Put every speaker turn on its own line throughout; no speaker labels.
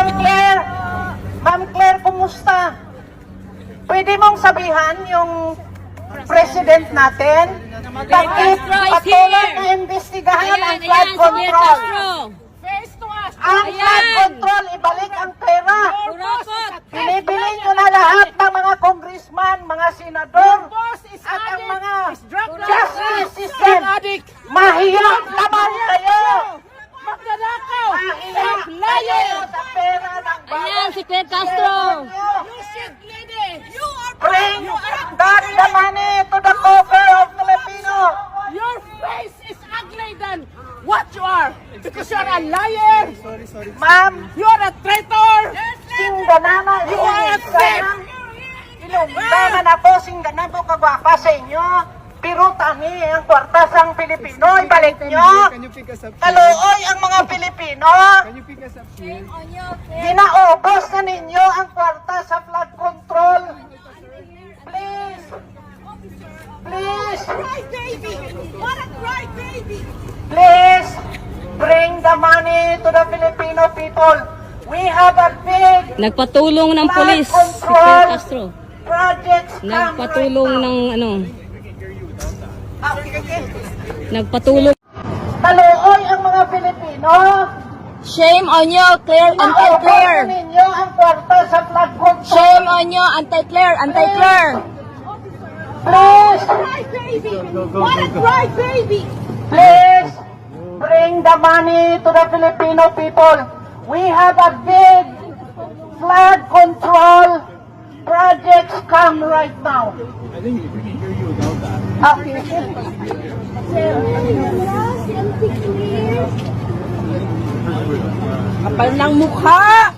Ma'am Claire, kumusta? Pwede mong sabihan yung president natin? Bakit patuloy na imbestigahan ang flood control? Ang flood control, ibalik ang pera. Binibili nyo na lahat ng mga congressman, mga senador, at ang mga justice system. Mahiyang laban kayo!
Magnanakaw!
Mahiyang kayo sa pera ng bayan.
Ayan, si Claire Castro.
You shit lady! You are
Bring back the money to the coffers of Filipino.
Your face is ugly than what you are! Because you are a liar!
Ma'am,
You are a traitor!
singganana,
You are a thief!
ilungganan ako, singganan po kagwapa sa inyo. Pero tani, ang kwarta sang Pilipino, ibalik nyo. Kaluoy ang mga Pilipino. Ginaubos na ninyo ang kwarta sa flood control. Please. Please.
Cry baby! What a cry baby!
Please bring the money to the Filipino people. We have a big
Nagpatulong ng
flood
pulis si
control
Claire Castro.
projects come
Nagpatulong
right now.
ng ano,
Okay.
nagpatulong.
Kaluoy ang mga Pilipino.
Shame on you, Claire,
Naubos
anti-Claire.
ninyo ang kwarta sa flood control.
Shame on you, anti-Claire, anti-Claire.
Please,
Cry baby! What a cry baby!
please bring the money to the Filipino people. We have a big flood control projects come right now.
I think we can hear you without that.
Okay.
Kapal ng mukha!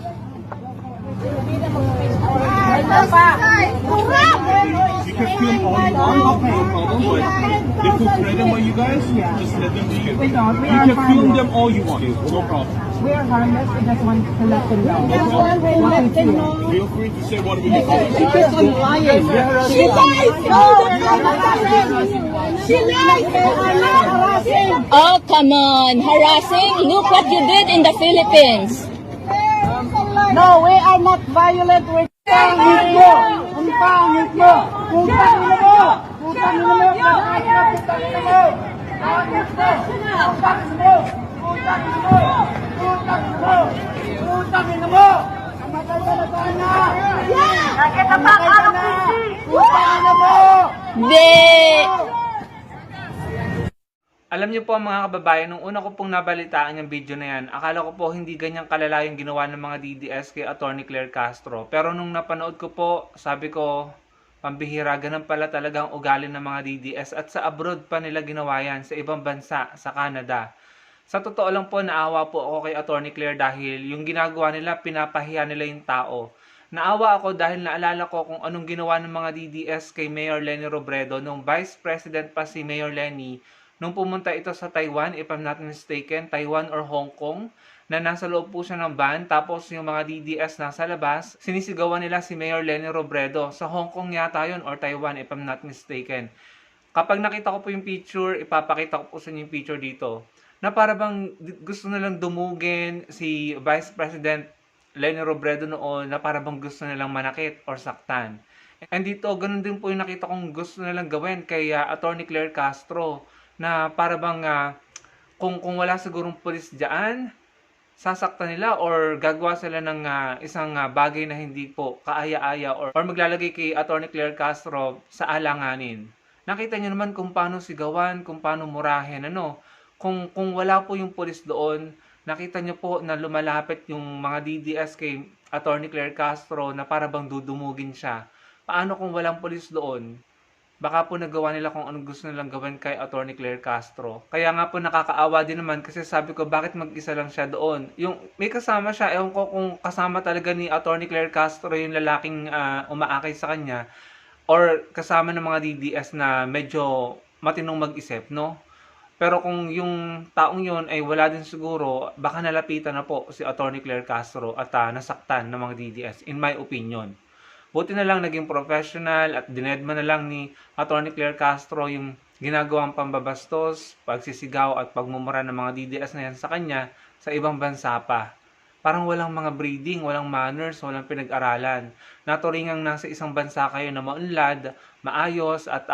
You can film all you want, no problem, but they put credit on you guys, just let them do it. You can film them all you want, no problem.
We are harmless. We just want to let them know.
Feel free to say whatever you want.
She lies! She lies!
Oh, come on, harassing. Look what you did in the Philippines.
No, we are not violent. We're pangit mo! Ang pangit mo! Putang ina mo! Putang ina mo! Putang ina mo! Pangit mo! Putang ina mo! Putang ina mo! Putang ina mo! Putang ina mo! Kamatay ka na sana! Nakita pa ka na! Putang ina mo!
Di.
Alam niyo po mga kababayan, nung una ko pong nabalitaan yung video na yan, akala ko po hindi ganyang kalala yung ginawa ng mga DDS kay Atty. Claire Castro. Pero nung napanood ko po, sabi ko, pambihira, ganun pala talagang ugali ng mga DDS at sa abroad pa nila ginawa yan, sa ibang bansa, sa Canada. Sa totoo lang po, naawa po ako kay Atty. Claire dahil yung ginagawa nila, pinapahiya nila yung tao. Naawa ako dahil naalala ko kung anong ginawa ng mga DDS kay Mayor Leni Robredo nung Vice President pa si Mayor Leni nung pumunta ito sa Taiwan, if I'm not mistaken, Taiwan or Hong Kong, na nasa loob po siya ng van, tapos yung mga DDS nasa labas, sinisigawan nila si Mayor Leni Robredo. Sa Hong Kong yata yun, or Taiwan, if I'm not mistaken. Kapag nakita ko po yung picture, ipapakita ko po sa inyo yung picture dito, na para bang gusto nilang dumugin si Vice President Leni Robredo noon, na para bang gusto nilang manakit or saktan. And dito, ganun din po yung nakita kong gusto nilang gawin kay Atty. Claire Castro, na para bang kung wala sigurong pulis diyan, sasaktan nila or gagawa sila ng isang bagay na hindi po kaaya-aya or maglalagay kay Atty. Claire Castro sa alanganin. Nakita niyo naman kung paano sigawan, kung paano murahin, ano. Kung wala po yung pulis doon, nakita niyo po na lumalapit yung mga DDS kay Atty. Claire Castro na para bang dudumugin siya. Paano kung walang pulis doon? Baka po nagawa nila kung anong gusto nilang gawin kay Atty. Claire Castro. Kaya nga po nakakaawa din naman kasi sabi ko bakit mag-isa lang siya doon. Yung may kasama siya, ewan ko kung kasama talaga ni Atty. Claire Castro yung lalaking umaakay sa kanya or kasama ng mga DDS na medyo matinong mag-isip, no? Pero kung yung taong yun ay wala din siguro, baka nalapitan na po si Atty. Claire Castro at nasaktan ng mga DDS, in my opinion. Buti na lang naging professional at dinedma na lang ni Atty. Claire Castro yung ginagawang pambabastos, pagsisigaw at pagmumura ng mga DDS na yan sa kanya sa ibang bansa pa. Parang walang mga breeding, walang manners, walang pinag-aralan. Naturingang nasa isang bansa kayo na maunlad, maayos, at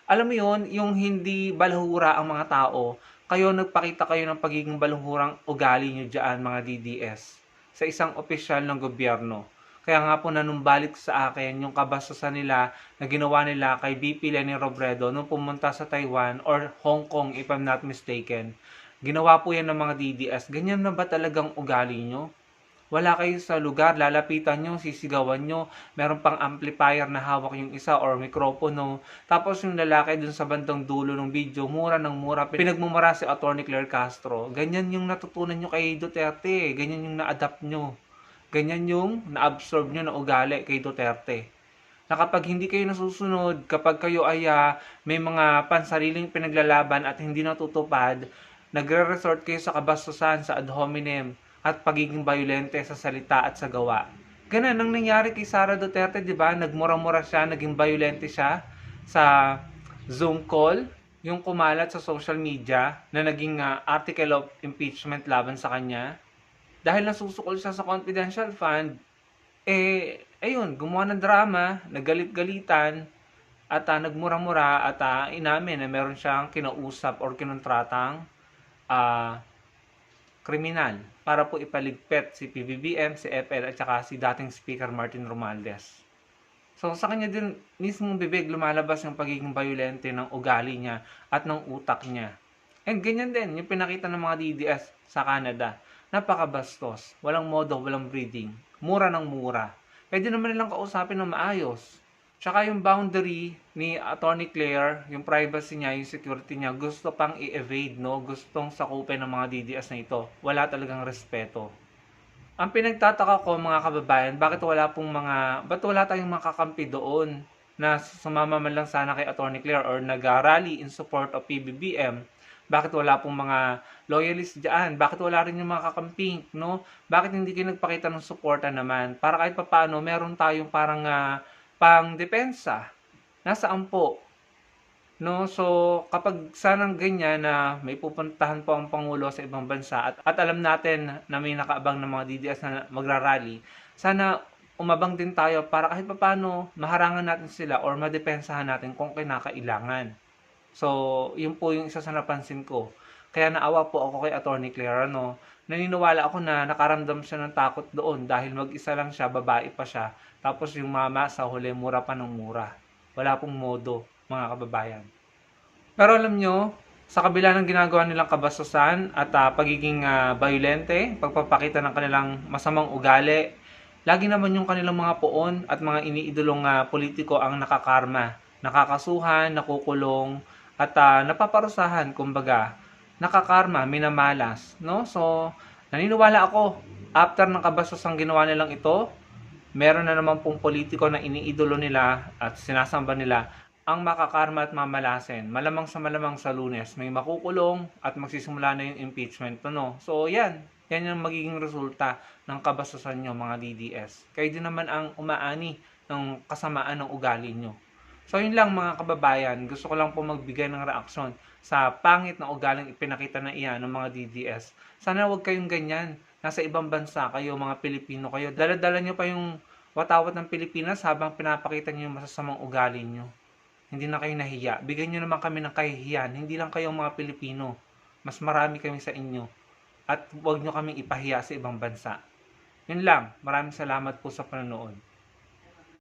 alam mo yun, yung hindi balahura ang mga tao, kayo nagpakita kayo ng pagiging balahurang ugali nyo dyan, mga DDS, sa isang opisyal ng gobyerno. Kaya nga po nanumbalik sa akin yung kabastusan nila na ginawa nila kay VP Leni Robredo nung pumunta sa Taiwan or Hong Kong if I'm not mistaken. Ginawa po yan ng mga DDS. Ganyan na ba talagang ugali nyo? Wala kayo sa lugar, lalapitan nyo, sisigawan nyo, meron pang amplifier na hawak yung isa or mikropono. Tapos yung lalaki dun sa bandang dulo ng video, mura ng mura, pinagmumura si Atty. Claire Castro. Ganyan yung natutunan nyo kay Duterte, ganyan yung na-adapt nyo. Ganyan yung na-absorb nyo na ugali kay Duterte. Na kapag hindi kayo nasusunod, kapag kayo ay may mga pansariling pinaglalaban at hindi natutupad, nagre-resort kayo sa kabastusan, sa ad hominem, at pagiging bayolente sa salita at sa gawa. Ganun ang nangyari kay Sara Duterte, di ba? Nagmura-mura siya, naging bayolente siya sa Zoom call, yung kumalat sa social media na naging article of impeachment laban sa kanya. Dahil nasusukol siya sa confidential fund, ayun, gumawa ng drama, nagalit-galitan, at nagmura-mura at inamin na meron siyang kinausap or kinuntratang kriminal para po ipaligpit si PBBM, si FL at saka si dating Speaker Martin Romualdez. So sa kanya din mismong bibig lumalabas yung pagiging bayolente ng ugali niya at ng utak niya. And ganyan din yung pinakita ng mga DDS sa Canada. Napakabastos, walang modo, walang breeding, mura ng mura. Pwede naman nilang kausapin ng maayos. Tsaka yung boundary ni Atty. Claire, yung privacy niya, yung security niya, gusto pang i-evade, no? Gustong sakupin ng mga DDS na ito. Wala talagang respeto. Ang pinagtataka ko mga kababayan, ba't wala tayong makakampi doon na sumama man lang sana kay Atty. Claire or nag-rally in support of PBBM? Bakit wala pong mga loyalists dyan? Bakit wala rin yung mga kakamping, no? Bakit hindi kayo nagpakita ng suporta naman? Para kahit papaano, meron tayong parang pang-depensa. Nasaan po? No? So, kapag sanang ganyan na may pupuntahan po ang Pangulo sa ibang bansa at alam natin na may nakaabang ng mga DDS na magrarally, sana umabang din tayo para kahit papaano maharangan natin sila or madepensahan natin kung kinakailangan. So, yun po yung isa sa napansin ko. Kaya naawa po ako kay Atty. Claire, no? Naniniwala ako na nakaramdam siya ng takot doon dahil mag-isa lang siya, babae pa siya. Tapos yung mama sa huli, mura pa ng mura. Wala pong modo, mga kababayan. Pero alam nyo, sa kabila ng ginagawa nilang kabastusan at pagiging bayolente, pagpapakita ng kanilang masamang ugali, lagi naman yung kanilang mga poon at mga iniidolong politiko ang nakakarma. Nakakasuhan, nakukulong, at napaparusahan, kumbaga, nakakarma, minamalas, no? So, naniniwala ako, after ng kabastos ginawa nilang ito, meron na naman pong politiko na iniidolo nila at sinasamba nila ang makakarma at mamalasin. Malamang sa Lunes, may makukulong at magsisimula na yung impeachment, no? So, yan yung magiging resulta ng kabastusan nyo, mga DDS. Kayo din naman ang umaani ng kasamaan ng ugali nyo. So yun lang mga kababayan, gusto ko lang po magbigay ng reaksyon sa pangit na ugaling ipinakita na iyan ng mga DDS. Sana huwag kayong ganyan. Nasa ibang bansa kayo, mga Pilipino kayo. Dala-dala nyo pa yung watawat ng Pilipinas habang pinapakita nyo yung masasamang ugali nyo. Hindi na kayo nahiya. Bigyan nyo naman kami ng kahihiyan. Hindi lang kayo mga Pilipino. Mas marami kami sa inyo. At huwag nyo kaming ipahiya sa ibang bansa. Yun lang. Maraming salamat po sa panonood.